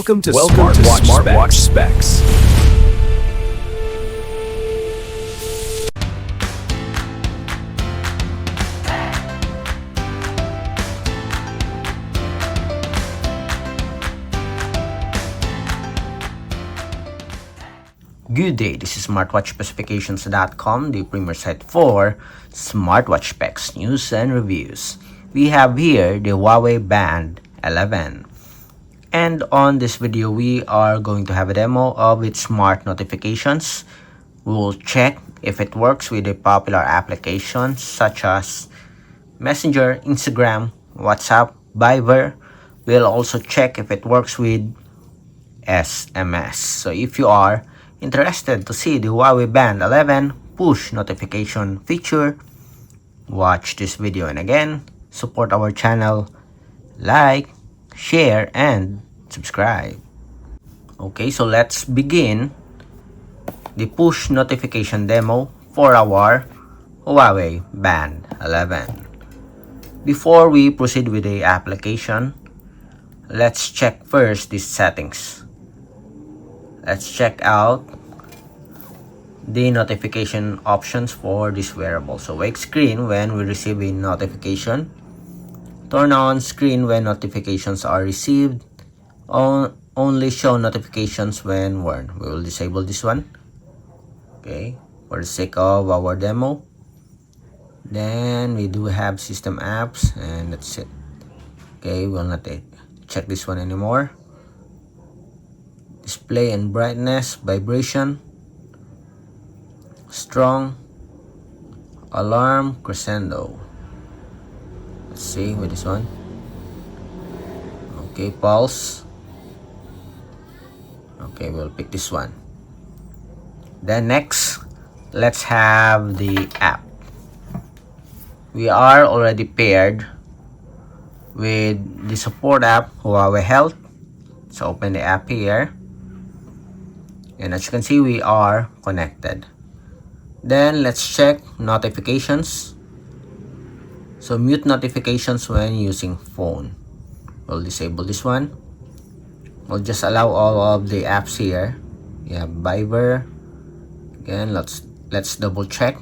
Welcome to Smartwatch Specs. Good day, this is smartwatchspecifications.com, the premier site for smartwatch specs, news, and reviews. We have here the Huawei Band 11. And on this video, we are going to have a demo of its smart notifications. We will check if it works with the popular applications such as Messenger, Instagram, WhatsApp, Viber. We'll also check if it works with SMS. So if you are interested to see the Huawei Band 11 push notification feature, watch this video. And again, support our channel, like, share, and subscribe. Okay, so let's begin the push notification demo for our Huawei Band 11. Before we proceed with the application, let's check first these settings. Let's check out the notification options for this wearable. So wake screen when we receive a notification. Turn on screen when notifications are received. Only show notifications when worn. We will disable this one. Okay, for the sake of our demo. Then we do have system apps, and that's it. Okay, we'll not check this one anymore. Display and brightness, vibration, strong, alarm, crescendo. Let's see with this one. Okay, pulse. Okay, we'll pick this one. Then next, let's have the app. We are already paired with the support app, Huawei Health. So open the app here. And as you can see, we are connected. Then let's check notifications. So mute notifications when using phone. We'll disable this one. We'll just allow all of the apps here. We have Viber. Again, let's double check.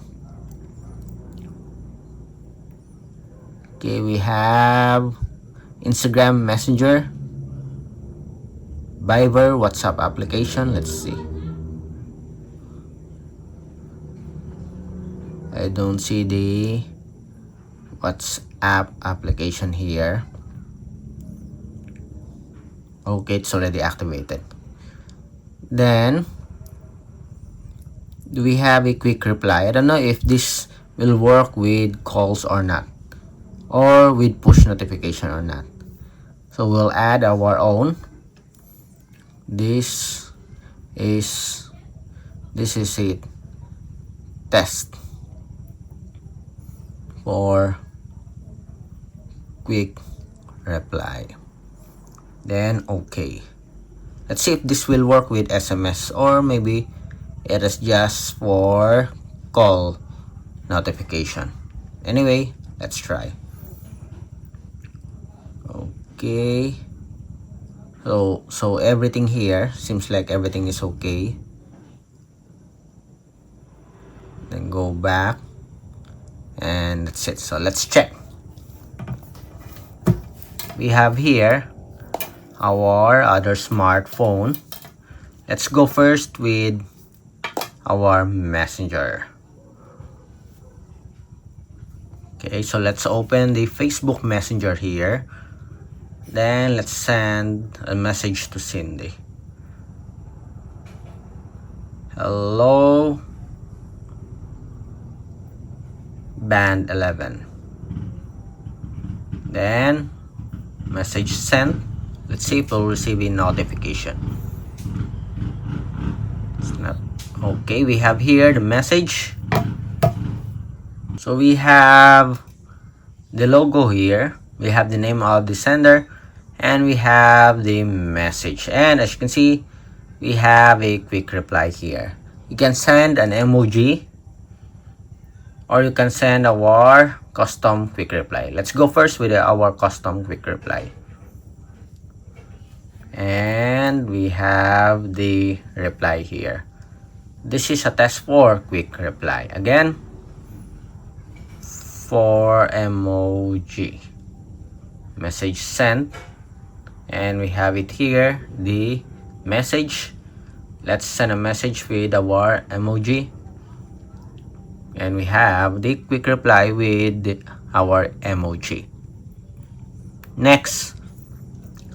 Okay, we have Instagram, Messenger, Viber, WhatsApp application. Let's see. I don't see the WhatsApp application here. Okay, it's already activated. Then do we have a quick reply? I don't know if this will work with calls or not, or with push notification or not. So we'll add our own. This is it. Test for quick reply. Then okay. Let's see if this will work with SMS, or maybe it is just for call notification. Anyway, let's try. Okay. So everything here seems like everything is okay. Then go back, and that's it. So let's check. We have here our other smartphone. Let's go first with our Messenger. Okay, so let's open the Facebook Messenger here. Then let's send a message to Cindy. Hello, Band 11. Then message sent. Let's see if we'll receive a notification. It's not okay. We have here the message. So we have the logo here. We have the name of the sender, and we have the message. And as you can see, we have a quick reply here. You can send an emoji, or you can send our custom quick reply. Let's go first with our custom quick reply. and we have the reply here. This is a test for quick reply. Again, for emoji, message sent, and we have it here, the message. Let's send a message with our emoji, and we have the quick reply with our emoji. Next,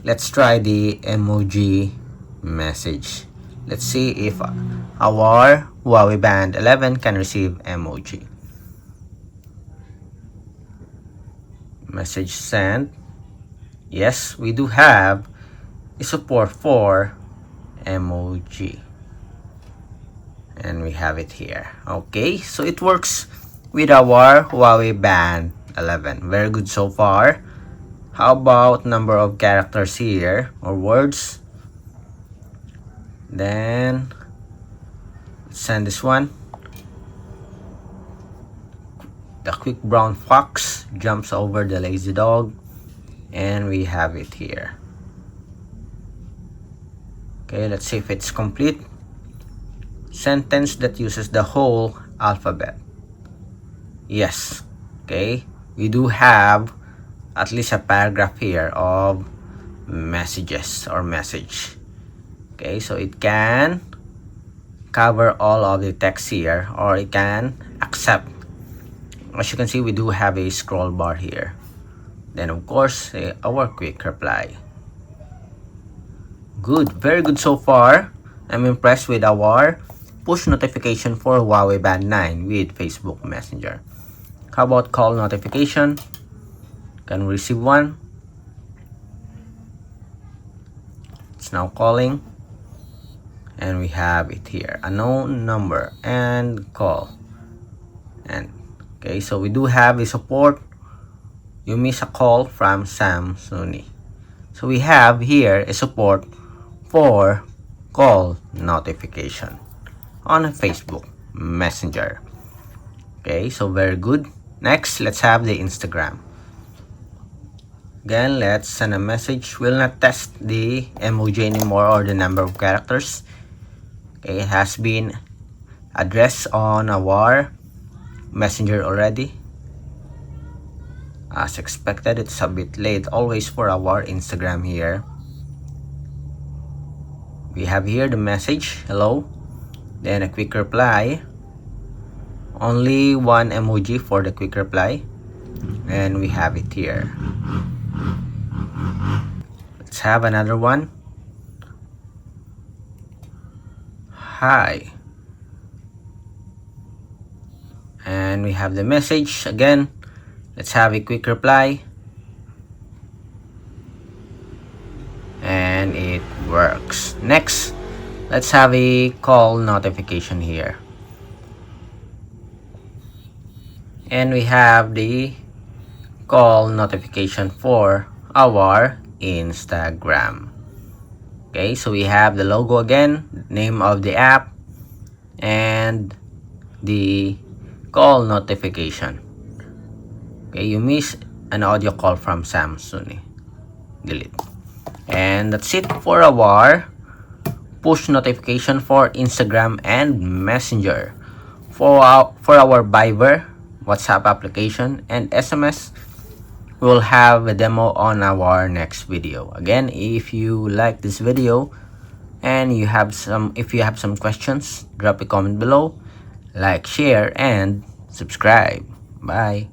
let's try the emoji message. Let's see if our Huawei Band 11 can receive emoji. Message sent. Yes, we do have a support for emoji, and we have it here. Okay, so it works with our Huawei Band 11. Very good so far. How about number of characters here, or words? Then let's send this one. The quick brown fox jumps over the lazy dog, and we have it here. Okay, let's see if it's complete. Sentence that uses the whole alphabet. Yes. Okay, we do have at least a paragraph here of messages or message. Okay, so it can cover all of the text here, or it can accept. As you can see, we do have a scroll bar here. Then of course, our quick reply. Good, very good so far. I'm impressed with our push notification for Huawei Band 9 with Facebook Messenger. How about call notification? Can we receive one? It's now calling, and we have it here, unknown number and call. And okay, so we do have a support. You miss a call from Samsung. So we have here a support for call notification on Facebook Messenger. Okay, so very good. Next, let's have the Instagram. Again, let's send a message. We'll not test the emoji anymore, or the number of characters. Okay, it has been addressed on our Messenger already. As expected, it's a bit late always for our Instagram here. We have here the message, hello, then a quick reply. Only one emoji for the quick reply, and we have it here. Let's have another one. Hi. And we have the message again. Let's have a quick reply. And it works. Next, let's have a call notification here. And we have the call notification for our Instagram. Okay, so we have the logo again, name of the app, and the call notification. Okay, you missed an audio call from Samsung. Delete. And that's it for our push notification for Instagram and Messenger. For our Viber, WhatsApp application, and SMS, we'll have a demo on our next video. Again, if you like this video and if you have some questions, drop a comment below, like, share, and subscribe. Bye.